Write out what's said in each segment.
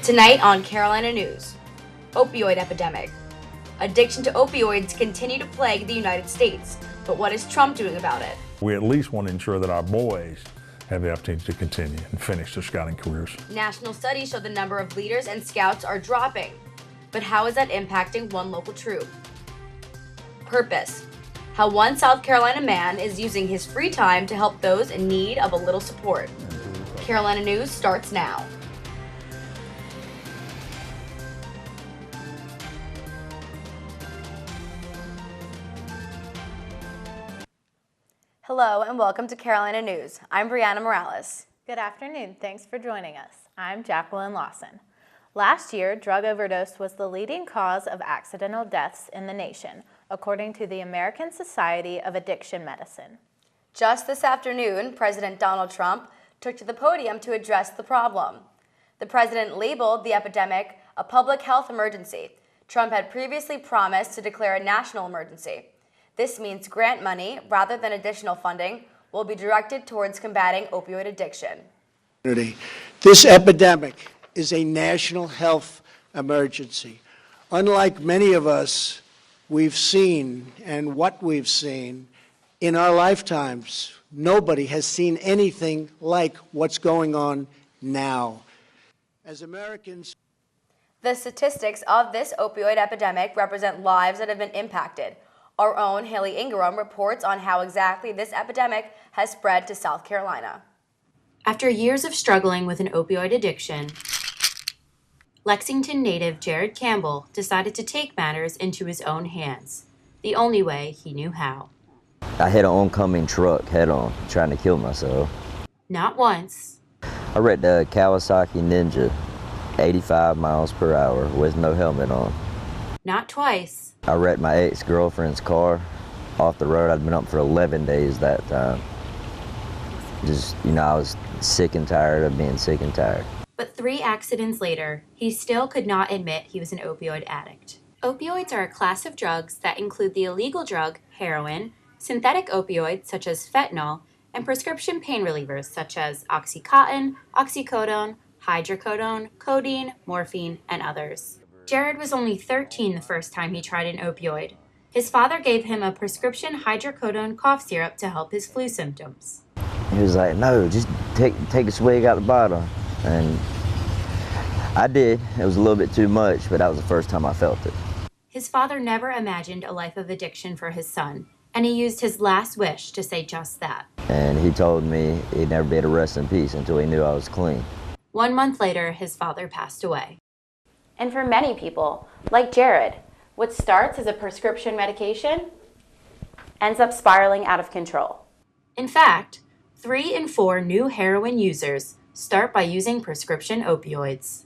Tonight on Carolina News, opioid epidemic. Addiction to opioids continue to plague the United States, but what is Trump doing about it? We at least want to ensure that our boys have the opportunity to continue and finish their scouting careers. National studies show the number of leaders and scouts are dropping, but how is that impacting one local troop? Purpose. How one South Carolina man is using his free time to help those in need of a little support. Carolina News starts now. Hello and welcome to Carolina News. I'm Brianna Morales. Good afternoon. Thanks for joining us. I'm Jacqueline Lawson. Last year, drug overdose was the leading cause of accidental deaths in the nation, according to the American Society of Addiction Medicine. Just this afternoon, President Donald Trump took to the podium to address the problem. The president labeled the epidemic a public health emergency. Trump had previously promised to declare a national emergency. This means grant money, rather than additional funding, will be directed towards combating opioid addiction. This epidemic is a national health emergency. Unlike many of us, we've seen, and what we've seen in our lifetimes, nobody has seen anything like what's going on now. As Americans, the statistics of this opioid epidemic represent lives that have been impacted. Our own Haley Ingram reports on how exactly this epidemic has spread to South Carolina. After years of struggling with an opioid addiction, Lexington native Jared Campbell decided to take matters into his own hands, the only way he knew how. I hit an oncoming truck head-on, trying to kill myself. Not once. I wrecked a Kawasaki Ninja, 85 miles per hour with no helmet on. Not twice. I wrecked my ex-girlfriend's car off the road. I'd been up for 11 days that time. I was sick and tired of being sick and tired. But 3 accidents later, he still could not admit he was an opioid addict. Opioids are a class of drugs that include the illegal drug heroin, synthetic opioids such as fentanyl, and prescription pain relievers such as Oxycontin, oxycodone, hydrocodone, codeine, morphine, and others. Jared was only 13 the first time he tried an opioid. His father gave him a prescription hydrocodone cough syrup to help his flu symptoms. He was like, no, just take a swig out the bottle. And I did. It was a little bit too much, but that was the first time I felt it. His father never imagined a life of addiction for his son, and he used his last wish to say just that. And he told me he'd never be able to rest in peace until he knew I was clean. 1 month later, his father passed away. And for many people, like Jared, what starts as a prescription medication ends up spiraling out of control. In fact, 3 in 4 new heroin users start by using prescription opioids.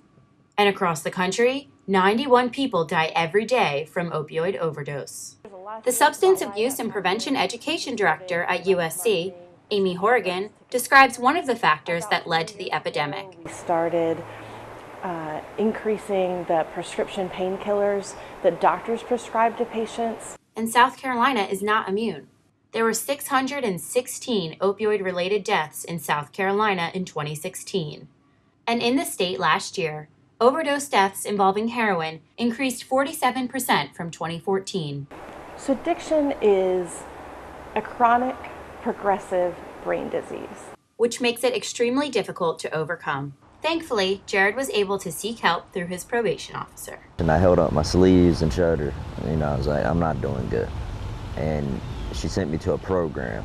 And across the country, 91 people die every day from opioid overdose. The Substance Abuse and Prevention Education Director at USC, Amy Horrigan, describes one of the factors that led to the epidemic. We started increasing the prescription painkillers that doctors prescribe to patients. And South Carolina is not immune. There were 616 opioid-related deaths in South Carolina in 2016. And in the state last year, overdose deaths involving heroin increased 47% from 2014. So addiction is a chronic, progressive brain disease, which makes it extremely difficult to overcome. Thankfully, Jared was able to seek help through his probation officer. And I held up my sleeves and showed her, I was like, I'm not doing good. And she sent me to a program.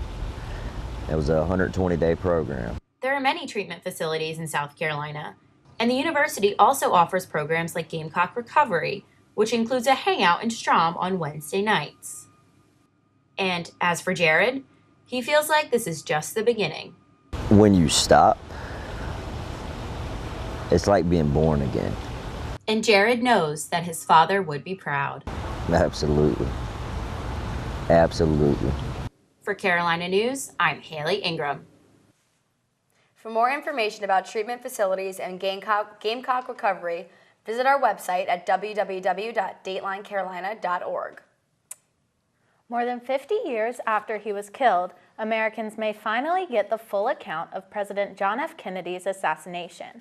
It was a 120-day program. There are many treatment facilities in South Carolina, and the university also offers programs like Gamecock Recovery, which includes a hangout in Strom on Wednesday nights. And as for Jared, he feels like this is just the beginning. When you stop, it's like being born again. And Jared knows that his father would be proud. Absolutely. Absolutely. For Carolina News, I'm Haley Ingram. For more information about treatment facilities and Gamecock Recovery, visit our website at www.datelinecarolina.org. More than 50 years after he was killed, Americans may finally get the full account of President John F. Kennedy's assassination.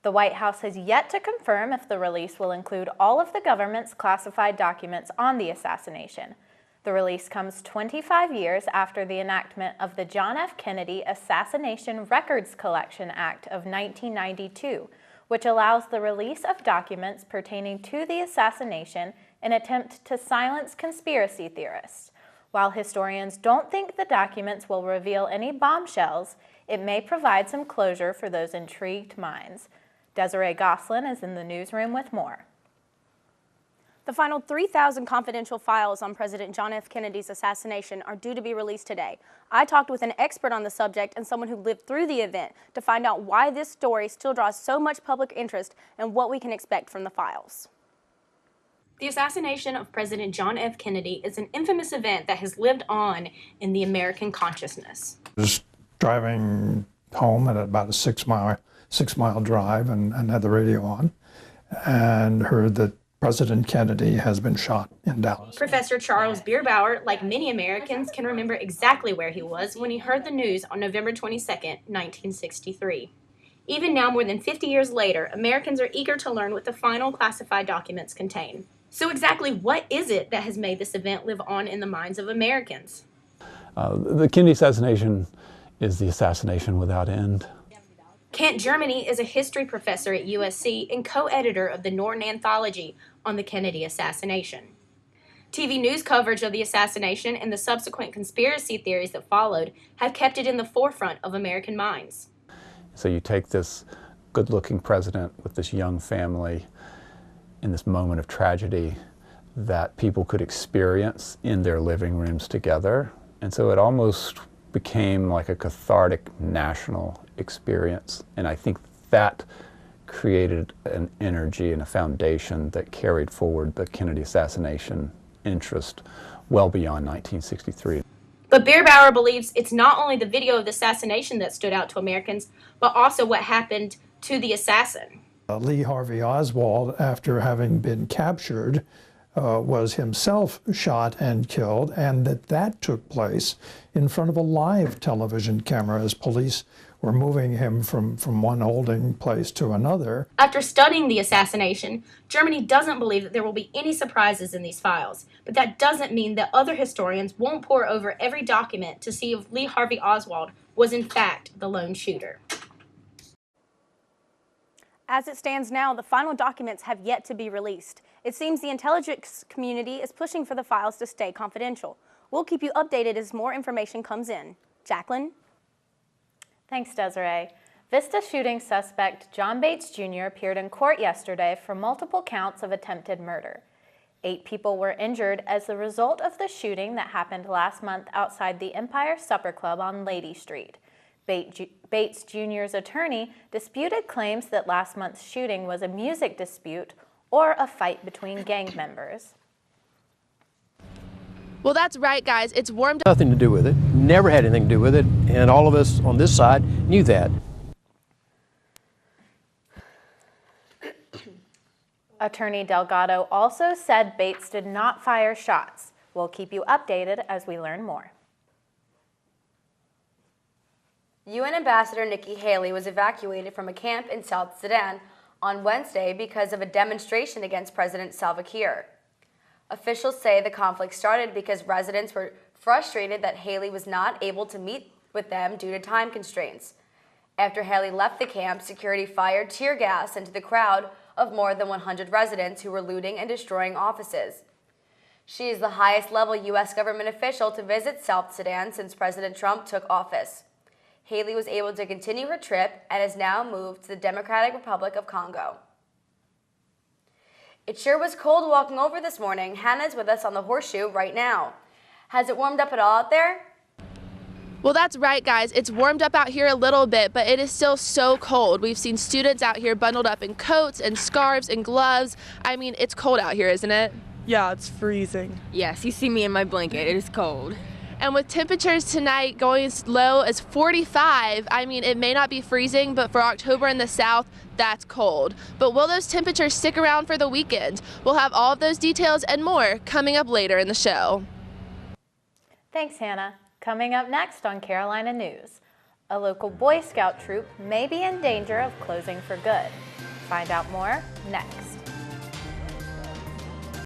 The White House has yet to confirm if the release will include all of the government's classified documents on the assassination. The release comes 25 years after the enactment of the John F. Kennedy Assassination Records Collection Act of 1992, which allows the release of documents pertaining to the assassination in an attempt to silence conspiracy theorists. While historians don't think the documents will reveal any bombshells, it may provide some closure for those intrigued minds. Desiree Goslin is in the newsroom with more. The final 3,000 confidential files on President John F. Kennedy's assassination are due to be released today. I talked with an expert on the subject and someone who lived through the event to find out why this story still draws so much public interest and what we can expect from the files. The assassination of President John F. Kennedy is an infamous event that has lived on in the American consciousness. I was driving home at about a six-mile drive and had the radio on and heard that President Kennedy has been shot in Dallas. Professor Charles Bierbauer, like many Americans, can remember exactly where he was when he heard the news on November 22, 1963. Even now, more than 50 years later, Americans are eager to learn what the final classified documents contain. So exactly what is it that has made this event live on in the minds of Americans? The Kennedy assassination is the assassination without end. Kent Germany is a history professor at USC and co-editor of the Norton Anthology on the Kennedy assassination. TV news coverage of the assassination and the subsequent conspiracy theories that followed have kept it in the forefront of American minds. So you take this good-looking president with this young family in this moment of tragedy that people could experience in their living rooms together. And so it almost became like a cathartic national experience. And I think that created an energy and a foundation that carried forward the Kennedy assassination interest well beyond 1963. But Bierbauer believes it's not only the video of the assassination that stood out to Americans, but also what happened to the assassin. Lee Harvey Oswald, after having been captured, was himself shot and killed, and that took place in front of a live television camera as police were moving him from one holding place to another. After studying the assassination, Germany doesn't believe that there will be any surprises in these files, but that doesn't mean that other historians won't pore over every document to see if Lee Harvey Oswald was in fact the lone shooter. As it stands now, the final documents have yet to be released. It seems the intelligence community is pushing for the files to stay confidential. We'll keep you updated as more information comes in. Jacqueline? Thanks, Desiree. Vista shooting suspect John Bates Jr. appeared in court yesterday for multiple counts of attempted murder. 8 people were injured as a result of the shooting that happened last month outside the Empire Supper Club on Lady Street. Bates Jr.'s attorney disputed claims that last month's shooting was a music dispute or a fight between gang members. Well, that's right, guys. It's warmed up. Nothing to do with it. Never had anything to do with it. And all of us on this side knew that. Attorney Delgado also said Bates did not fire shots. We'll keep you updated as we learn more. UN Ambassador Nikki Haley was evacuated from a camp in South Sudan on Wednesday because of a demonstration against President Salva Kiir. Officials say the conflict started because residents were frustrated that Haley was not able to meet with them due to time constraints. After Haley left the camp, security fired tear gas into the crowd of more than 100 residents who were looting and destroying offices. She is the highest level U.S. government official to visit South Sudan since President Trump took office. Haley was able to continue her trip and has now moved to the Democratic Republic of Congo. It sure was cold walking over this morning. Hannah's with us on the Horseshoe right now. Has it warmed up at all out there? Well, that's right, guys. It's warmed up out here a little bit, but it is still so cold. We've seen students out here bundled up in coats and scarves and gloves. I mean, it's cold out here, isn't it? Yeah, it's freezing. Yes, you see me in my blanket. It is cold. And with temperatures tonight going as low as 45, I mean, it may not be freezing, but for October in the South, that's cold. But will those temperatures stick around for the weekend? We'll have all of those details and more coming up later in the show. Thanks, Hannah. Coming up next on Carolina News, a local Boy Scout troop may be in danger of closing for good. Find out more next.